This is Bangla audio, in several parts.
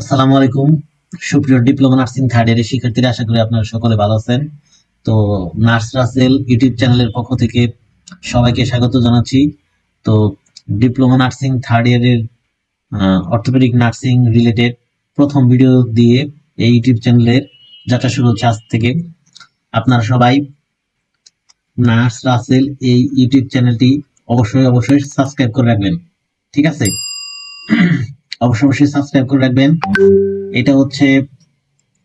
আসসালামু আলাইকুম সুপ্রিয় ডিপ্লোমা নার্সিং থার্ড ইয়ারের শিক্ষার্থীরা, আশা করি আপনারা সকলে ভালো আছেন। তো নার্স রাসেল ইউটিউব চ্যানেলের পক্ষ থেকে সবাইকে স্বাগত জানাচ্ছি। তো ডিপ্লোমা নার্সিং থার্ড ইয়ারের অর্থোপেডিক নার্সিং রিলেটেড প্রথম ভিডিও দিয়ে এই ইউটিউব চ্যানেলের যাত্রা শুরু হচ্ছে আজ থেকে। আপনারা সবাই নার্স রাসেল এই ইউটিউব চ্যানেলটি অবশ্যই সাবস্ক্রাইব করে রাখবেন, ঠিক আছে? অবশ্যই সাবস্ক্রাইব করে রাখবেন। এটা হচ্ছে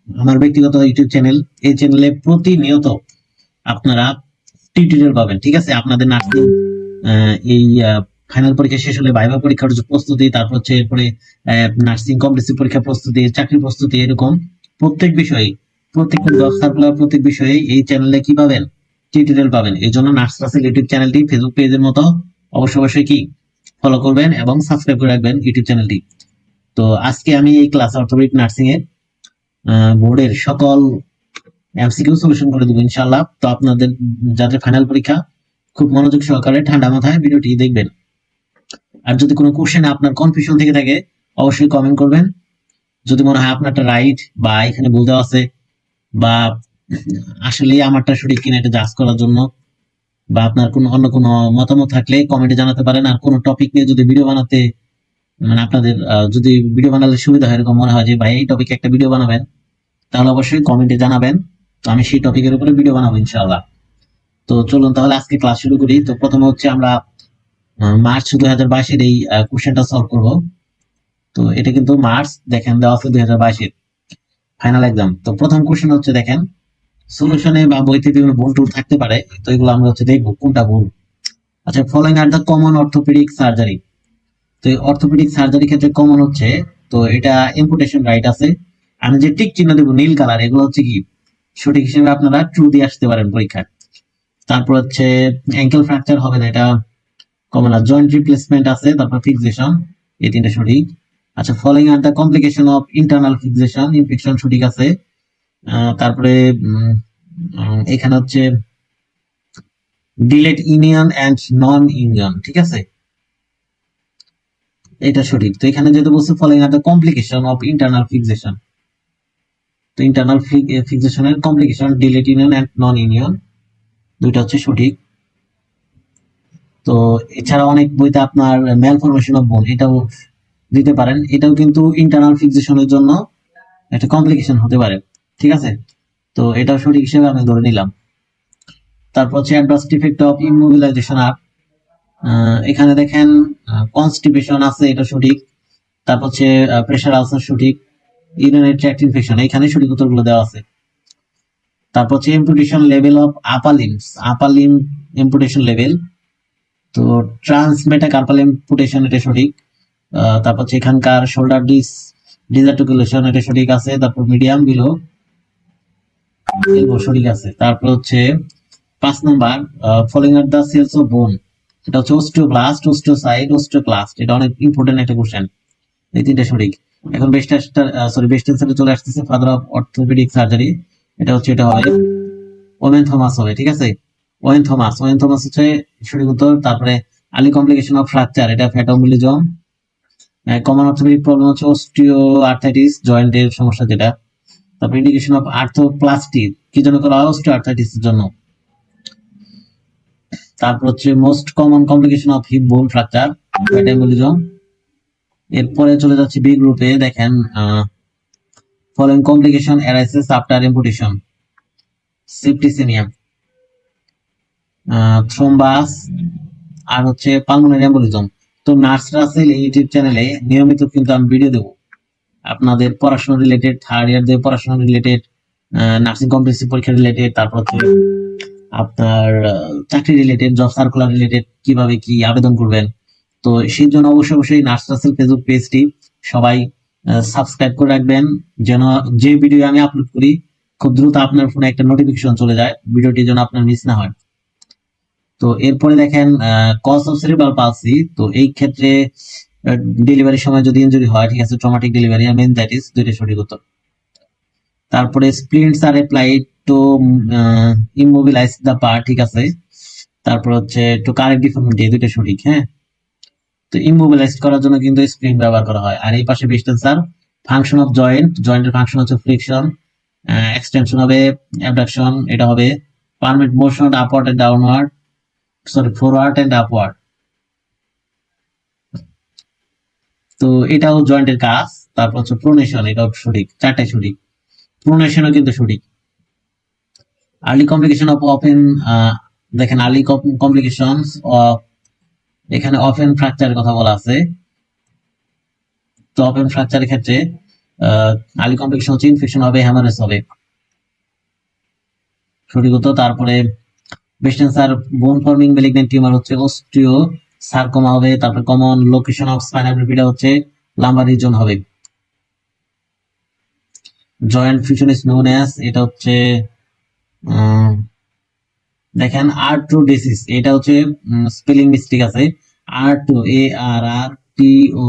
আমার ব্যক্তিগত ইউটিউব চ্যানেল। এই চ্যানেলে প্রতিনিয়ত আপনারা টিউটোরিয়াল পাবেন, ঠিক আছে? আপনাদের নার্সিং এই ফাইনাল পরীক্ষা শেষ হলে ভাইভা পরীক্ষার যে প্রস্তুতি, তারপর হচ্ছে এরপরে নার্সিং কম্পিটিটিভ পরীক্ষার প্রস্তুতি, চাকরির প্রস্তুতি, এরকম প্রত্যেক বিষয়ে, প্রত্যেকটা জব সার্কুলার, প্রত্যেক বিষয়ে এই চ্যানেলে কি পাবেন? টিউটোরিয়াল পাবেন। এই জন্য নার্স রাসেল ইউটিউব চ্যানেলটি ফেসবুক পেজের মতো অবশ্যই কি ফলো করবেন এবং সাবস্ক্রাইব করে রাখবেন ইউটিউব চ্যানেলটি। তো আজকে আমি এই ক্লাস অর্থোপেডিক নার্সিং এর বোর্ডের সকল এমসিকিউ সলিউশন করে দেবো ইনশাআল্লাহ। তো আপনাদের যাদের ফাইনাল পরীক্ষা, খুব মনোযোগ সহকারে ঠান্ডা মাথায় ভিডিওটি দেখবেন। আর যদি কোনো কোশ্চেনে আপনার কনফিউশন থেকে থাকে, অবশ্যই কমেন্ট করবেন। যদি মনে হয় আপনারটা রাইট বা এখানে ভুল দেওয়া আছে, বা আসলে আমারটা সঠিক কিনা এটা জাজ করার জন্য, বা আপনার কোনো অন্য কোনো মতামত থাকলে কমেন্টে জানাতে পারেন। আর কোনো টপিক নিয়ে যদি ভিডিও বানাতে, মানে আপনাদের যদি ভিডিও বানালে সুবিধা হয়, এরকম মনে হয় যে ভাই এই টপিকে একটা ভিডিও বানাবেন, তাহলে অবশ্যই কমেন্টে জানাবেন। তো আমি সেই টপিকের উপরে ভিডিও বানাবো ইনশাআল্লাহ। তো চলুন তাহলে আজকে ক্লাস শুরু করি। তো প্রথমে হচ্ছে আমরা মার্চ 2022-এর এই কোশ্চেনটা সলভ করব। তো এটা কিন্তু মার্চ দেখেন দেওয়া আছে 2022-এর ফাইনাল এক্সাম। তো প্রথম কোশ্চেন হচ্ছে দেখেন, সলিউশনে বা বইতে বিভিন্ন ভুল টুল থাকতে পারে, তো এগুলো আমরা হচ্ছে দেখবো কোনটা ভুল। আচ্ছা, following are the common orthopaedic surgery. তো এই অর্থোপেডিক সার্জারি ক্ষেত্রে কমন হচ্ছে, তো এটা এম্পুটেশন রাইট আছে। আমি যে টিক চিহ্ন দেবো নীল কালার, এগুলো হচ্ছে কি সঠিক হিসেবে আপনারা ট্রু দিয়ে আসতে পারেন পরীক্ষায়। তারপর হচ্ছে অ্যাঙ্কেল ফ্র্যাকচার হবে না, এটা কমন। আর জয়েন্ট রিপ্লেসমেন্ট আছে, তারপর ফিক্সেশন, এই তিনটা সঠিক। আচ্ছা, following are the complication of internal fixation, infection সঠিক আছে। তারপরে এখানে হচ্ছে delayed union and non union, ঠিক আছে, এটা সঠিক। তো এখানে যেহেতু বলছে following are the complication of internal fixation, তো ইন্টারনাল ফিক্সেশনের complication delayed union and non union, দুইটা হচ্ছে সঠিক। তো এছাড়া অনেক বইতে আপনার ম্যালফরমেশন অফ বোন এটাও দিতে পারেন, এটাও কিন্তু ইন্টারনাল ফিক্সেশনের জন্য একটা কমপ্লিকেশন হতে পারে, ঠিক আছে? তো এটাও সঠিক হিসেবে আমি ধরে নিলাম। তারপর হচ্ছে adverse effect of immobilisation are, এখানে দেখেন কনস্টিপেশন আছে, এটা সঠিক। তারপর হচ্ছে প্রেশার আলসার সঠিক। ইউরিনারি ট্র্যাক্ট ইনফেকশন, এখানে সঠিক উত্তরগুলো দেওয়া আছে। তারপর হচ্ছে amputation level of upper limb amputation level, তো ট্রান্সমেটাকার্পাল এম্পুটেশন, এটা সঠিক। তারপর হচ্ছে এখানকার শোল্ডার ডিসআর্টিকুলেশন, এটা সঠিক আছে। তারপর মিডিয়াম বিলো এলবো সঠিক আছে। তারপর হচ্ছে 5 number following are the cells of bone, এটা হচ্ছে অস্টিওব্লাস্ট, অস্টিওসাইট, অস্টিওক্লাস্ট, এটা অনেক ইম্পর্টেন্ট একটা কোশ্চেন। এই তিনটা সঠিক। এখন বেস্ট অ্যান্সারে চলে আসতেছে ফাদার অফ অর্থোপেডিক সার্জারি, এটা হচ্ছে এটা হবে ওয়েন থমাস হবে, ঠিক আছে? ওয়েন থমাস হচ্ছে সঠিক উত্তর। তারপরে আর্লি কমপ্লিকেশন অফ ফ্র্যাকচার, এটা ফ্যাটোমিলিজম। কমন অর্থোপেডিক প্রবলেম হচ্ছে অস্টিও আর্থাইটিস, জয়েন্টের সমস্যা যেটা। তারপর ইন্ডিকেশন অফ আর্থোপ্লাস্টি, কি জন্য করা হয়? অস্টিও আর্থাইটিসের জন্য। তারপর হচ্ছে most common complication of hip bone fracture, fat embolism. এরপরে চলে যাচ্ছে বি গ্রুপে, দেখেন following complication arises after amputation, septicaemia, thrombus, আর হচ্ছে পালমোনারি এম্বোলিজম। তো নার্স রাসেল ইউটিউব চ্যানেলে নিয়মিত কিন্তু আমি ভিডিও দেবো আপনাদের পড়াশোনা রিলেটেড, থার্ড ইয়ারদের পড়াশোনা রিলেটেড, নার্সিং কম্পিটিটিভ পরীক্ষা রিলেটেড, তারপর হচ্ছে আপনার চাকরি রিলেটেড, জব সার্কুলার রিলেটেড, কিভাবে কি আবেদন করবেন। তো সেই জন্য অবশ্যই নার্স রাসেল ফেসবুক পেজটি সবাই সাবস্ক্রাইব করে রাখবেন, যেন যে ভিডিও আমি আপলোড করি খুব দ্রুত আপনার ফোনে একটা নোটিফিকেশন চলে যায়, ভিডিওটি যেন আপনার মিস না হয়। তো এরপরে দেখেন কজ অফ সেরিব্রাল পালসি, তো এই ক্ষেত্রে ডেলিভারির সময় যদি ইনজুরি হয়, ঠিক আছে, ট্রমাটিক ডেলিভারি আর মেনিনজাইটিস, দুইটা সঠিক উত্তর। তারপরে splints are applied to immobilise the part, ঠিক আছে। তারপর হচ্ছে টু কারেক্ট ডিফর্মিটি, দুইটা সঠিক। হ্যাঁ, তো ইমোবিলাইজ করার জন্য কিন্তু স্প্লিন্ট ব্যবহার করা হয়। আর এই পাশে best answer function of joint, জয়েন্টের ফাংশন হচ্ছে ফ্রিকশন, এক্সটেনশন হবে অ্যাবডাকশন, এটা হবে permit motion upward and downward, sorry forward and upward. তো এটাও জয়েন্টের কাজ। তারপর হচ্ছে প্রোনেশন, এটাও সঠিক, চারটাই সঠিক। প্রোনেশনও কিন্তু সঠিক। আর্লি কমপ্লিকেশন অফ ওপেন, দেখেন আর্লি কমপ্লিকেশন অফ, এখানে ওপেন ফ্র্যাকচারের কথা বলা আছে। তো ওপেন ফ্র্যাকচারের ক্ষেত্রে আর্লি কমপ্লিকেশন হচ্ছে ইনফেকশন হবে, হ্যামারেজ হবে, সঠিক উত্তর। তারপরে ব্রেস্ট ক্যান্সার বোন ফর্মিং ম্যালিগন্যান্ট টিউমার হচ্ছে অস্টিও সার্কোমা হবে। তারপরে কমন লোকেশন অফ স্পাইনাল বিফিডা হচ্ছে লাম্বার রিজন হবে। Joint fusion is known as, এটা হচ্ছে দেখেন আর টু ডিসিজ, এটা হচ্ছে স্পেলিং মিস্টেক আছে। R two, A R R T O,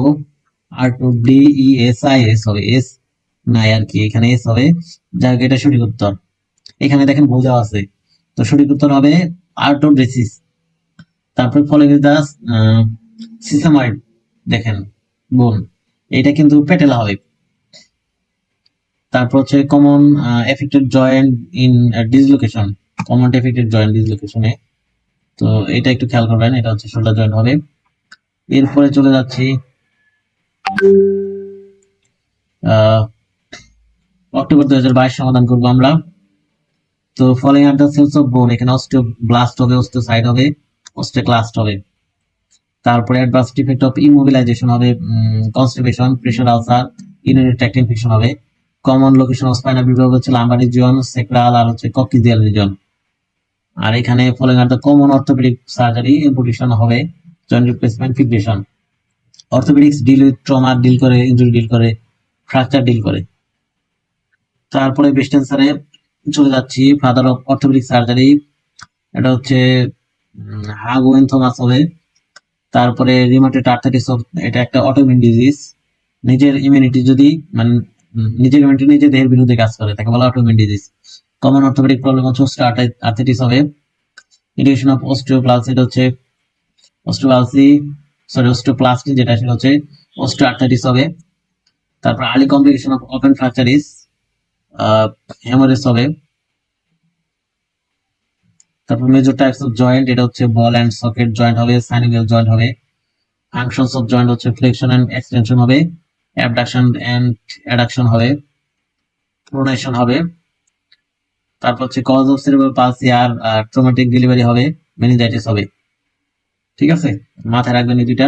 R two D E S I S হবে, এস নাই আর কি, এখানে এস হবে। যাই হোক, এটা সঠিক উত্তর। এখানে দেখেন বোঝা আছে, তো সঠিক উত্তর হবে আর টু ডিসিজ। তারপর ফলোইং ইজ দা সিসামাইড, দেখেন বোন, এটা কিন্তু পেটেলা হবে। তারপর হচ্ছে common affected joint in dislocation, common affected joint ডিসলোকেশনে, তো এটা একটু খেয়াল করবেন, এটা হচ্ছে শোল্ডার জয়েন্ট হবে। এরপরে চলে যাচ্ছি অক্টোবর 2022 সমাধান করবো আমরা। তো following are the cells of bone, এখানে অস্টিওব্লাস্ট হবে, অস্টিওসাইট হবে, অস্টিওক্লাস্ট হবে। তারপরে অ্যাডভার্স ইফেক্ট অফ ইমোবিলাইজেশন হবে constipation, pressure ulcer, urinary tract infection হবে। কমন লোকেশন অফ স্পাইনাল বিভাগ হচ্ছে লাম্বার রিজিয়ন, সেক্রাল আর হচ্ছে কক্সিজিয়াল রিজিয়ন। আর এখানে following are the common orthopaedic surgery, amputation হবে, joint replacement, fixation. Orthopaedics deal with trauma deal করে, ইনজুরি ডিল করে, ফ্র্যাকচার ডিল করে। তারপরে ব্রেস্ট ক্যান্সারে চলে যাচ্ছি, ফাদার অফ অর্থোপেডিক সার্জারি, এটা হচ্ছে হাগুয়েন থমাস হবে। তারপরে রিউমাটয়েড আর্থ্রাইটিস, এটা একটা অটোইমিউন ডিজিজ, নিজের ইমিউনিটি যদি মানে নিজের ইমিউনিটি নিজের দেহের বিরুদ্ধে কাজ করে, তাকে বলা autoimmune disease. Common orthopaedic problem হচ্ছে আর্থ্রাইটিস হবে। ইন্ডিকেশন অফ অস্টিওপ্লাস্টি, এটা হচ্ছে অস্টিওপ্লাস্টি, সরি অস্টিওপ্লাস্টি যেটা সেটা হচ্ছে অস্টিওআর্থ্রাইটিস হবে। তারপর early complication of open fracture is haemorrhage হবে। তারপর মেজর টাইপস অফ জয়েন্ট, এটা হচ্ছে বল এন্ড সকেট জয়েন্ট হবে, সাইনোভিয়াল জয়েন্ট হবে। ফাংশনস অফ জয়েন্ট হচ্ছে ফ্লেকশন এন্ড এক্সটেনশন হবে, অ্যাবডাকশন এন্ড অ্যাডাকশন হবে, প্রোনেশন হবে। তারপর হচ্ছে কজ অফ সেরেব্রাল পালসি আর ট্রমাটিক ডেলিভারি হবে, মেনিনজাইটিস হবে। ঠিক আছে, মাথায় রাখবেন এই দুইটা।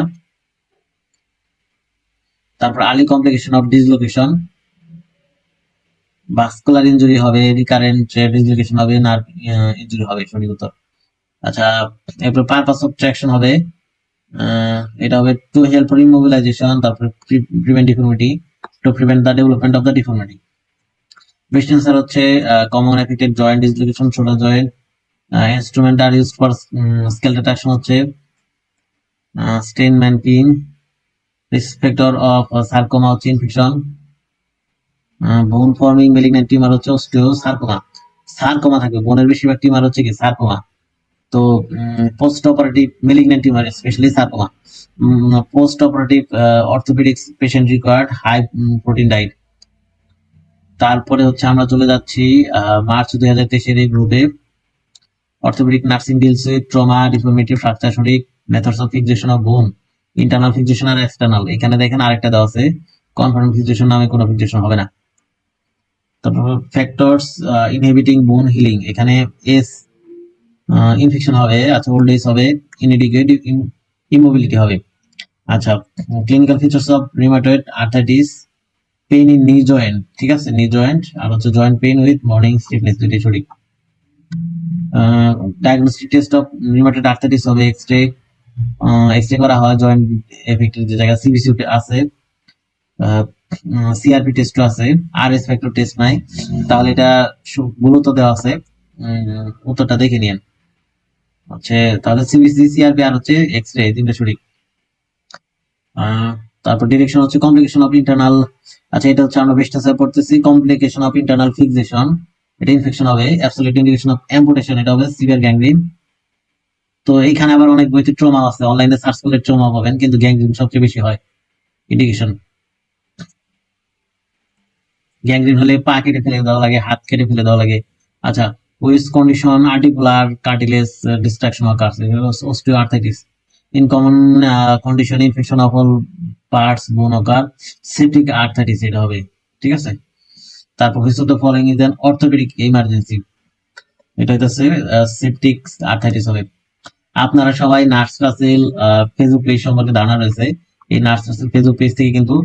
তারপর early complication of dislocation, vascular injury হবে, রিকারেন্ট ডিসলোকেশন হবে, নার্ভ ইনজুরি হবে, সঠিক উত্তর। আচ্ছা, এরপর পারপাস অফ ট্রাকশন হবে, এটা হবে টু হেল্প ফর ইমোবিলাইজেশন, তারপর prevent deformity, to prevent the development of the deformity. Breast cancer হচ্ছে common affected joint dislocation, shoulder joint. Instrument are used for scale detection হচ্ছে Steinmann pin. Risk of sarcoma হচ্ছে infection. Bone forming malignant tumour হচ্ছে অস্টিও সার্কোমা, সার্কোমা থাকবে, বোনের বেশিরভাগ টিউমার হচ্ছে কি সার্কোমা। তো post operative malignant tumour specially sarcoma. Post operative orthopaedics patient required high protein diet. তারপরে হচ্ছে আমরা চলে যাচ্ছি মার্চ 2023 এই গ্রুপে, orthopaedic nursing deals with trauma, deformity, fracture সঠিক। Methods of fixation of bone, internal fixation আর এক্সটার্নাল। এখানে দেখেন আরেকটা দেওয়া আছে, কনফার্ম ফিক্সেশন নামে কোনো ফিক্সেশন হবে না। তারপর ফ্যাক্টরস ইনহিবিটিং বোন হিলিং, এখানে এস ইনফেকশন হবে, আচ্ছা ওল্ড এজ হবে, ইনএডিকুয়েট ইমোবিলিটি হবে। আচ্ছা, clinical features of rheumatoid arthritis, pain in নি জয়েন্ট, ঠিক আছে, নি জয়েন্ট, আর হচ্ছে joint pain with morning stiffness, দুইটাই সঠিক। Diagnostic test of rheumatoid arthritis হবে এক্সরে, এক্সরে করা হয় জয়েন্ট এফেক্টেড যে জায়গা, সিবিসি আছে, সিআরপি টেস্টও আছে, আর এস ফ্যাক্টর টেস্ট নাই। তাহলে এটা গুরুত্ব দেওয়া আছে, উত্তরটা দেখে নিন হচ্ছে, তাহলে সিবিসি, সিআরপি আর হচ্ছে এক্সরে, তিনটা সঠিক। তারপর ডিরেকশন হচ্ছে কমপ্লিকেশন অফ ইন্টারনাল, আচ্ছা এটা হচ্ছে আমরা বেস্টাসে পড়তেছি, কমপ্লিকেশন অফ ইন্টারনাল ফিক্সেশন, এটা ইনফেকশন হবে। অ্যাবসলিউট ইন্ডিকেশন অফ অ্যাম্পুটেশন, এটা হবে সিভিয়ার গ্যাংগ্রিন। তো এইখানে আবার অনেক বইতে ট্রমা আছে, অনলাইনে সার্চ করলে ট্রমা পাবেন, কিন্তু গ্যাংগ্রিন সবচেয়ে বেশি হয় ইন্ডিকেশন। গ্যাংগ্রিন হলে পা কেটে ফেলে দেওয়া লাগে, হাত কেটে ফেলে দেওয়া লাগে। আচ্ছা, which condition articular cartilage destruction occurs, osteoarthritis. In common condition infection of all parts bone occur, septic arthritis এটা হবে। ঠিক আছে, তারপর হচ্ছে the following is an orthopaedic emergency, এটা হচ্ছে সেপ্টিক আর্থ্রাইটিস হবে। আপনারা সবাই নার্স রাসেল ফেসবুক পেজ সম্পর্কে ধারণা রয়েছে। এই নার্স রাসেল ফেসবুক পেজ থেকে কিন্তু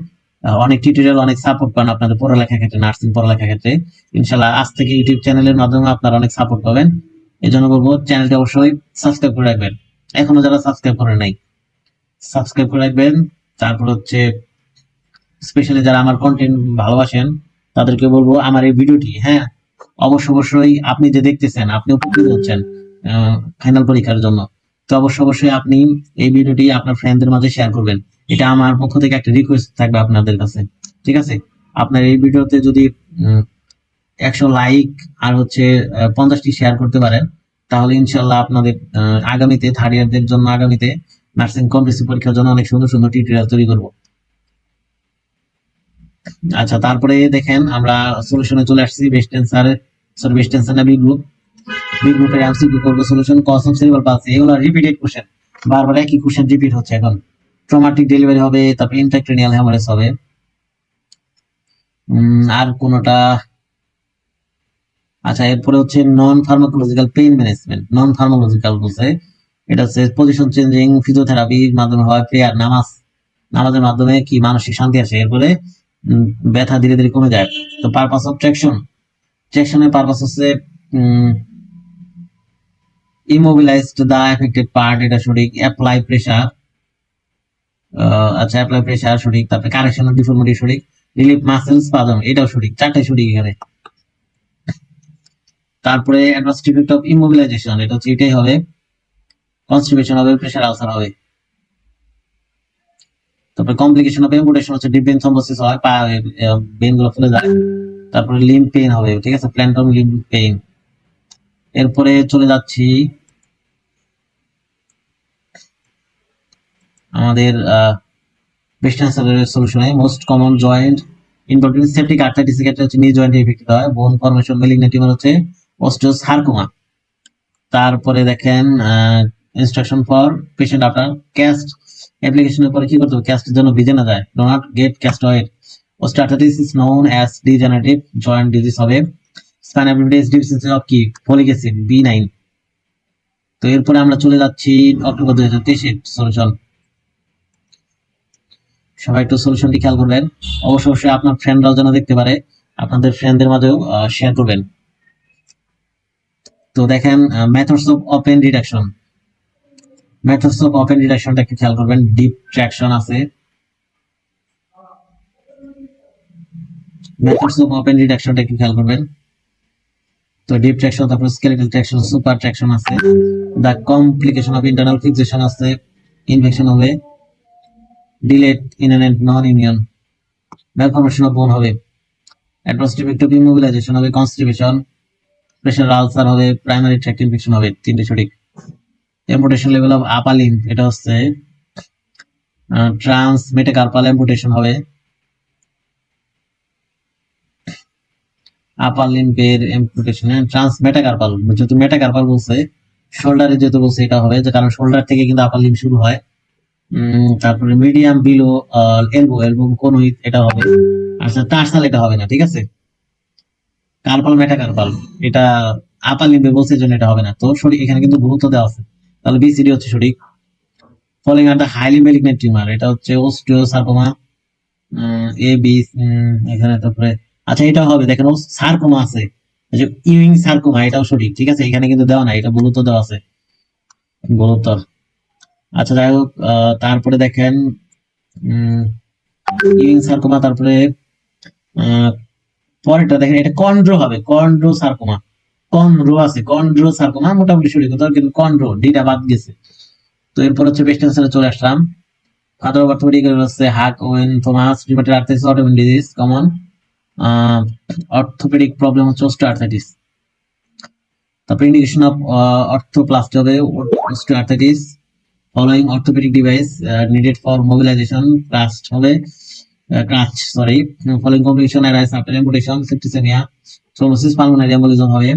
অনেক টিউটোরিয়াল, অনেক সাপোর্ট পান আপনাদের পড়ালেখার ক্ষেত্রে, নার্সিং পড়ালেখার ক্ষেত্রে। ইনশাল্লাহ আজ থেকে ইউটিউব চ্যানেলের মাধ্যমে আপনারা অনেক সাপোর্ট পাবেন। এই জন্য বলবো চ্যানেলটি অবশ্যই সাবস্ক্রাইব করে রাখবেন, এখনো যারা সাবস্ক্রাইব করে নাই সাবস্ক্রাইব করে রাখবেন। তারপর হচ্ছে স্পেশালি যারা আমার কন্টেন্ট ভালোবাসেন তাদেরকে বলবো আমার এই ভিডিওটি, হ্যাঁ অবশ্যই আপনি যে দেখতেছেন, আপনি উপকৃত হচ্ছেন ফাইনাল পরীক্ষার জন্য, তো অবশ্যই আপনি এই ভিডিওটি আপনার ফ্রেন্ডদের মাঝে শেয়ার করবেন। এটা আমার পক্ষ থেকে একটা রিকোয়েস্ট থাকবে আপনাদের কাছে। ঠিক আছে, আপনার এই ভিডিওতে যদি 100 লাইক আর হচ্ছে 50টি শেয়ার করতে পারেন, তাহলে ইনশাল্লাহ আপনাদের আগামীতে থার্ড ইয়ারদের জন্য, আগামীতে নার্সিং কম্পিটিটিভ পরীক্ষার জন্য অনেক সুন্দর সুন্দর টিউটোরিয়াল তৈরি করব। আচ্ছা, তারপরে দেখেন আমরা সলিউশনে চলে আসছি। Best answer, sorry best answer না, বি গ্রুপের এমসিকিউ করব। Solution cause of cerebral palsy, এগুলো রিপিটেড কোশ্চেন, বারবার একই কোশ্চেন রিপিট হচ্ছে। এখন ট্রমাটিক ডেলিভারি হবে, তারপর ইন্ট্রাক্রেনিয়াল হ্যামারেজ হবে। আর কোনটা, আচ্ছা এরপরে হচ্ছে নন ফার্মাকোলজিক্যাল পেইন ম্যানেজমেন্ট। নন ফার্মাকোলজিক্যাল বলছে এটা হচ্ছে পজিশন চেঞ্জিং ফিজিওথেরাপির মাধ্যমে হয়, প্রেয়ার নামাজের মাধ্যমে কি মানসিক শান্তি আসে, এরপরে ব্যথা ধীরে ধীরে কমে যায়। তো পারপাস অফ ট্র্যাকশনের পারপাস হচ্ছে ইমোবিলাইজড দা এফেক্টেড পার্ট, এটা সঠিক। অ্যাপ্লাই প্রেসার, আচ্ছা অ্যাপ্লাই প্রেসার সঠিক। তারপরে কারেকশন অফ ডিফর্মিটি সঠিক। রিলিফ মাসেল স্পাজম, এটাও সঠিক, চারটাই সঠিক এখানে। তারপরে অ্যাডভান্স ইফেক্ট অফ ইমোবিলাইজেশন, এটা হচ্ছে এটাই হবে। কনস্টিপেশন হবে, প্রেসার আলসার হবে। তারপরে কমপ্লিকেশন অফ অ্যাম্পুটেশন হচ্ছে ডিপ ভেন থ্রম্বোসিস হয়, পা ভেন গুলো ফুলে যায়। তারপরে লিম্ব পেইন হবে, ঠিক আছে, প্ল্যান্টম লিম্ব পেইন। এরপরে চলে যাচ্ছি আমাদের বেস্ট অ্যান্সারের সলিউশনে। Most common joint involving septic arthritis এর ক্ষেত্রে হচ্ছে নি জয়েন্টে এফেক্টেড হয়। বোন ফর্মেশন মেলিগন্যান্ট টিউমার হচ্ছে অস্টিওসার্কোমা। তারপরে দেখেন instruction for patient after cast অ্যাপ্লিকেশনের পরে কি করতে হবে, ক্যাস্টের জন্য ভিজে না যায়, do not get cast oil. Osteoarthritis is known as degenerative joint disease হবে। স্পাইনাল অ্যাবিলিটি ডিফিসিয়েন্সি অফ কি, ফলিক অ্যাসিড B9। তো এরপরে আমরা চলে যাচ্ছি অক্টোবর 2023 সলিউশন। সবাই একটু সলিউশনটি খেয়াল করবেন, অবশ্যই আপনার ফ্রেন্ডরাও যেন দেখতে পারে, আপনাদের ফ্রেন্ডদের মাঝেও শেয়ার করবেন। তো দেখেন methods of open reduction, methods of open রিডাকশনটা একটু খেয়াল করবেন। ডিপ ট্র্যাকশন আছে, মেথডস অফ ওপেন রিডাকশনটা একটু খেয়াল করবেন। তো ডিপ ট্র্যাকশন, তারপর স্কেলেটাল ট্র্যাকশন, সুপার ট্র্যাকশন আছে। The complication of internal fixation আছে, ইনফেকশন হবে। Delayed inherent non union, malformation of bone হবে। অ্যাডভান্স ইফেক্ট অফ ইমোবিলাইজেশন হবে, কনস্টিপেশন। প্রেসার আলসার হবে, প্রাইমারি ট্র্যাক্ট ইনফেকশন হবে, তিনটে সঠিক। Amputation level of upper limb, এটা হচ্ছে ট্রান্স মেটাকার্পাল অ্যাম্পুটেশন হবে। আপার লিম্বের অ্যাম্পুটেশন, ট্রান্স মেটাকার্পাল, যেহেতু মেটাকার্পাল বলছে, শোল্ডারে যেহেতু বলছে এটা হবে, যে কারণ শোল্ডার থেকে কিন্তু আপার লিম্ব শুরু হয়। তারপরে মিডিয়াম বিলো এলবো কোন, এটা হবে। আচ্ছা টার্সাল এটা হবে না, ঠিক আছে। কার্পাল মেটাকার্পাল এটা আপার লিম্বে বলছে, জন্য এটা হবে না। তো সঠিক, এখানে কিন্তু গুরুত্ব দেওয়া আছে, তাহলে BCD হচ্ছে সঠিক। Falling under highly malignant tumour, এটা হচ্ছে অস্টিওসার্কোমা বি এখানে। তারপরে আচ্ছা এটা হবে, দেখেন সার্কোমা আছে, যে ইউইং সার্কোমা, এটাও সঠিক, ঠিক আছে। এখানে কিন্তু দেওয়া নাই, এটা গুরুত্ব দেওয়া আছে, গুরুত্ব। আচ্ছা যাই হোক, তারপরে দেখেন ইউইং সার্কোমা, তারপরে পরেরটা দেখেন এটা কন্ড্রো হবে, কন্ড্রো সার্কোমা। কন্ড্রো আছে, কন্ড্রো সার্কোমা মোটামুটি সঠিক, কিন্তু কন্ড্রো ডিটা বাদ গেছে। তো এরপর হচ্ছে বেস্ট অ্যান্সারে চলে আসলাম। ফাদার অফ অর্থোপেডিক হচ্ছে Hugh Owen Thomas, rheumatoid arthritis autoimmune disease common. Orthopaedic problem হচ্ছে অস্টিওআর্থ্রাইটিস। তারপর ইন্ডিকেশন অফ অর্থোপ্লাস্টি হবে, osteoarthritis. Following orthopaedic device needed for mobilization প্লাস্ট হবে। Crutch sorry following complication arise after amputation septicaemia thrombosis pulmonary embolism হবে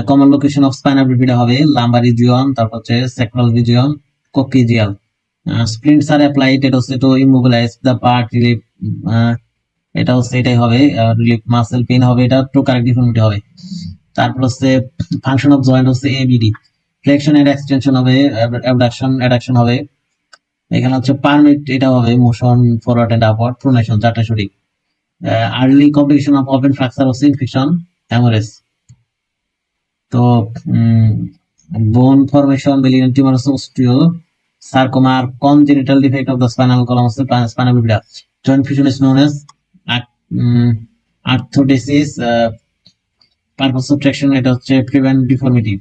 common location of spinal bifida হবে লাম্বার রিজিয়ন তারপর হচ্ছে sacral region coccygeal splints are applied এটা হচ্ছে to immobilise the part relief এটা হচ্ছে এটাই হবে রিলিফ মাসেল পেন হবে এটা টু কারেক্ট ডিফর্মিটি হবে তারপর হচ্ছে ফাংশন অফ জয়েন্ট হচ্ছে এবিডি ফ্লেকশন এন্ড এক্সটেনশন হবে অ্যাডাকশন হবে এখানে হচ্ছে পারমিট এটা হবে motion forward and upward pronation চারটা সঠিক early complication of open fracture হচ্ছে ইনফেকশন হ্যামোরেজ তো বোন ফরমেশন বেলিয়ান টিউমার হচ্ছে অস্টিও সার্কোমা আর congenital defect of the spinal column হচ্ছে spinal bifida joint fusion is known as arthrodesis purpose of traction এটা হচ্ছে প্রিভেন্ট ডিফর্মিটি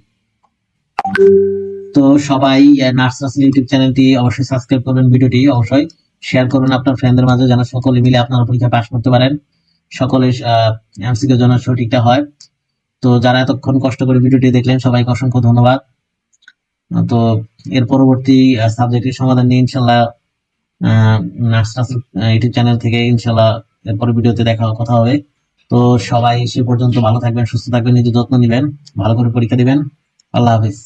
তো সবাই নার্স রাসেল ইউটিউব চ্যানেলটি অবশ্যই সাবস্ক্রাইব করবেন ভিডিওটি অবশ্যই শেয়ার করবেন আপনার ফ্রেন্ডদের মাঝে যেন সকলে মিলে আপনার পরীক্ষা পাস করতে পারেন সকলে এমসিকিউ জন্য সঠিকটা হয় তো যারা এতক্ষণ কষ্ট করে ভিডিওটি দেখলেন সবাইকে অসংখ্য ধন্যবাদ তো এর পরবর্তী সাবজেক্টের সমাধান নিয়ে ইনশাল্লাহ নার্স রাসেল ইউটিউব চ্যানেল থেকে ইনশাল্লাহ এরপরে ভিডিওতে দেখা কথা হবে তো সবাই সে পর্যন্ত ভালো থাকবেন সুস্থ থাকবেন নিজের যত্ন নেবেন ভালো করে পরীক্ষা দিবেন আল্লাহ হাফিজ